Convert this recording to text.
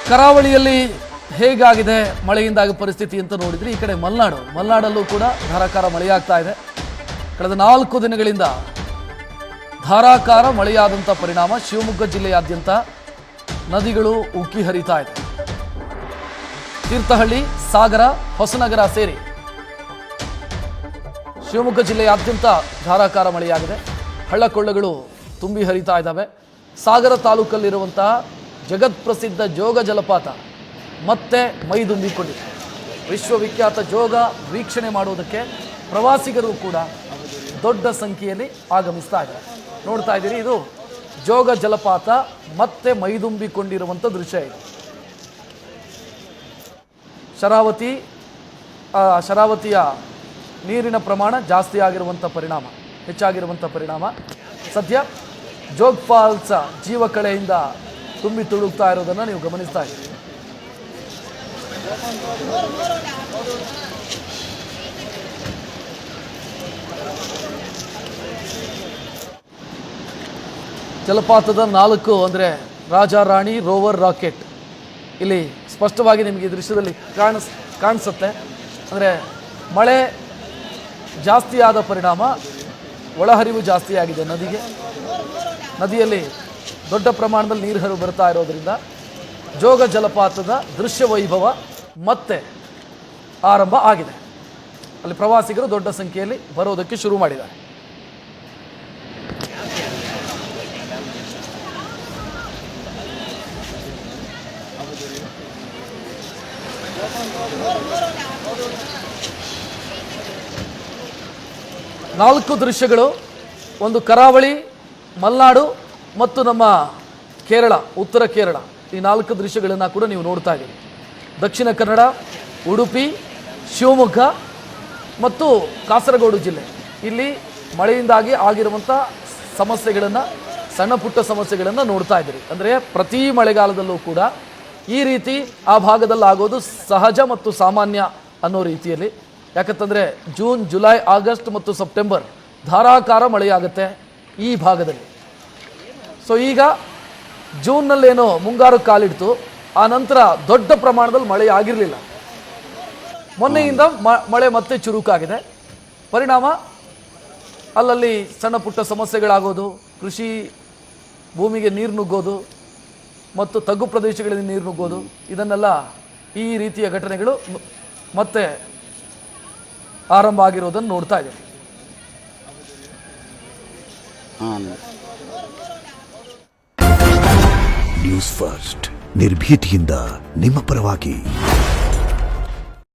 ಕರಾವಳಿಯಲ್ಲಿ ಹೇಗಾಗಿದೆ ಮಳೆಯಿಂದಾಗಿ ಪರಿಸ್ಥಿತಿ ಅಂತ ನೋಡಿದ್ರೆ ಈ ಕಡೆ ಮಲೆನಾಡಲ್ಲೂ ಕೂಡ ಧಾರಾಕಾರ ಮಳೆಯಾಗ್ತಾ ಇದೆ. ಕಳೆದ 4 ದಿನಗಳಿಂದ ಧಾರಾಕಾರ ಮಳೆಯಾದಂಥ ಪರಿಣಾಮ ಶಿವಮೊಗ್ಗ ಜಿಲ್ಲೆಯಾದ್ಯಂತ ನದಿಗಳು ಉಕ್ಕಿ ಹರಿತಾ ಇದೆ. ತೀರ್ಥಹಳ್ಳಿ, ಸಾಗರ, ಹೊಸನಗರ ಸೇರಿ ಶಿವಮೊಗ್ಗ ಜಿಲ್ಲೆಯಾದ್ಯಂತ ಧಾರಾಕಾರ ಮಳೆಯಾಗಿದೆ. ಹಳ್ಳಕೊಳ್ಳಗಳು ತುಂಬಿ ಹರಿತಾ ಇದ್ದಾವೆ. ಸಾಗರ ತಾಲೂಕಲ್ಲಿರುವಂತಹ ಜಗತ್ಪ್ರಸಿದ್ಧ ಜೋಗ ಜಲಪಾತ ಮತ್ತೆ ಮೈದುಂಬಿಕೊಂಡಿದೆ. ವಿಶ್ವವಿಖ್ಯಾತ ಜೋಗ ವೀಕ್ಷಣೆ ಮಾಡುವುದಕ್ಕೆ ಪ್ರವಾಸಿಗರು ಕೂಡ ದೊಡ್ಡ ಸಂಖ್ಯೆಯಲ್ಲಿ ಆಗಮಿಸ್ತಾ ಇದ್ದಾರೆ. ನೋಡ್ತಾ ಇದ್ದೀರಿ, ಇದು ಜೋಗ ಜಲಪಾತ ಮತ್ತೆ ಮೈದುಂಬಿಕೊಂಡಿರುವಂಥ ದೃಶ್ಯ ಇದು. ಶರಾವತಿಯ ನೀರಿನ ಪ್ರಮಾಣ ಜಾಸ್ತಿ ಆಗಿರುವಂಥ ಪರಿಣಾಮ, ಹೆಚ್ಚಾಗಿರುವಂಥ ಪರಿಣಾಮ ಸದ್ಯ ಜೋಗ್ ಫಾಲ್ಸ್ ಜೀವಕಳೆಯಿಂದ ತುಂಬಿ ತುಳುಕ್ತಾ ಇರೋದನ್ನು ನೀವು ಗಮನಿಸ್ತಾ ಇದ್ದೀರಿ. ಜಲಪಾತದ 4 ಅಂದರೆ ರಾಜ ರಾಣಿ ರೋವರ್ ರಾಕೆಟ್ ಇಲ್ಲಿ ಸ್ಪಷ್ಟವಾಗಿ ನಿಮಗೆ ಈ ದೃಶ್ಯದಲ್ಲಿ ಕಾಣಿಸುತ್ತೆ. ಅಂದರೆ ಮಳೆ ಜಾಸ್ತಿ ಆದ ಪರಿಣಾಮ ಒಳಹರಿವು ಜಾಸ್ತಿ ಆಗಿದೆ. ನದಿಯಲ್ಲಿ ದೊಡ್ಡ ಪ್ರಮಾಣದಲ್ಲಿ ನೀರು ಹರಿವು ಬರ್ತಾ ಇರೋದ್ರಿಂದ ಜೋಗ ಜಲಪಾತದ ದೃಶ್ಯ ವೈಭವ ಮತ್ತೆ ಆರಂಭ ಆಗಿದೆ. ಅಲ್ಲಿ ಪ್ರವಾಸಿಗರು ದೊಡ್ಡ ಸಂಖ್ಯೆಯಲ್ಲಿ ಬರೋದಕ್ಕೆ ಶುರು ಮಾಡಿದ್ದಾರೆ. ನಾಲ್ಕು ದೃಶ್ಯಗಳು, ಒಂದು ಕರಾವಳಿ, ಮಲೆನಾಡು ಮತ್ತು ನಮ್ಮ ಕೇರಳ, ಉತ್ತರ ಕೇರಳ, ಈ 4 ದೃಶ್ಯಗಳನ್ನು ಕೂಡ ನೀವು ನೋಡ್ತಾ ಇದ್ದೀರಿ. ದಕ್ಷಿಣ ಕನ್ನಡ, ಉಡುಪಿ, ಶಿವಮೊಗ್ಗ ಮತ್ತು ಕಾಸರಗೋಡು ಜಿಲ್ಲೆ, ಇಲ್ಲಿ ಮಳೆಯಿಂದಾಗಿ ಆಗಿರುವಂಥ ಸಮಸ್ಯೆಗಳನ್ನು, ಸಣ್ಣ ಪುಟ್ಟ ಸಮಸ್ಯೆಗಳನ್ನು ನೋಡ್ತಾ ಇದ್ದೀರಿ. ಅಂದರೆ ಪ್ರತಿ ಮಳೆಗಾಲದಲ್ಲೂ ಕೂಡ ಈ ರೀತಿ ಆ ಭಾಗದಲ್ಲಿ ಆಗೋದು ಸಹಜ ಮತ್ತು ಸಾಮಾನ್ಯ ಅನ್ನೋ ರೀತಿಯಲ್ಲಿ. ಯಾಕಂತಂದರೆ ಜೂನ್, ಜುಲೈ, ಆಗಸ್ಟ್ ಮತ್ತು ಸೆಪ್ಟೆಂಬರ್ ಧಾರಾಕಾರ ಮಳೆಯಾಗುತ್ತೆ ಈ ಭಾಗದಲ್ಲಿ. ಸೊ ಈಗ ಜೂನ್ನಲ್ಲೇನೋ ಮುಂಗಾರು ಕಾಲಿಡ್ತು, ಆ ನಂತರ ದೊಡ್ಡ ಪ್ರಮಾಣದಲ್ಲಿ ಮಳೆ ಆಗಿರಲಿಲ್ಲ. ಮೊನ್ನೆಯಿಂದ ಮಳೆ ಮತ್ತೆ ಚುರುಕಾಗಿದೆ. ಪರಿಣಾಮ ಅಲ್ಲಲ್ಲಿ ಸಣ್ಣ ಪುಟ್ಟ ಸಮಸ್ಯೆಗಳಾಗೋದು, ಕೃಷಿ ಭೂಮಿಗೆ ನೀರು ನುಗ್ಗೋದು ಮತ್ತು ತಗ್ಗು ಪ್ರದೇಶಗಳಲ್ಲಿ ನೀರು ನುಗ್ಗೋದು, ಇದನ್ನೆಲ್ಲ ಈ ರೀತಿಯ ಘಟನೆಗಳು ಮತ್ತೆ ಆರಂಭ ಆಗಿರೋದನ್ನು ನೋಡ್ತಾ ಇದ್ದೀವಿ. ನ್ಯೂಸ್ ಫಸ್ಟ್, ನಿರ್ಭೀತಿಯಿಂದ ನಿಮ್ಮ ಪರವಾಗಿ.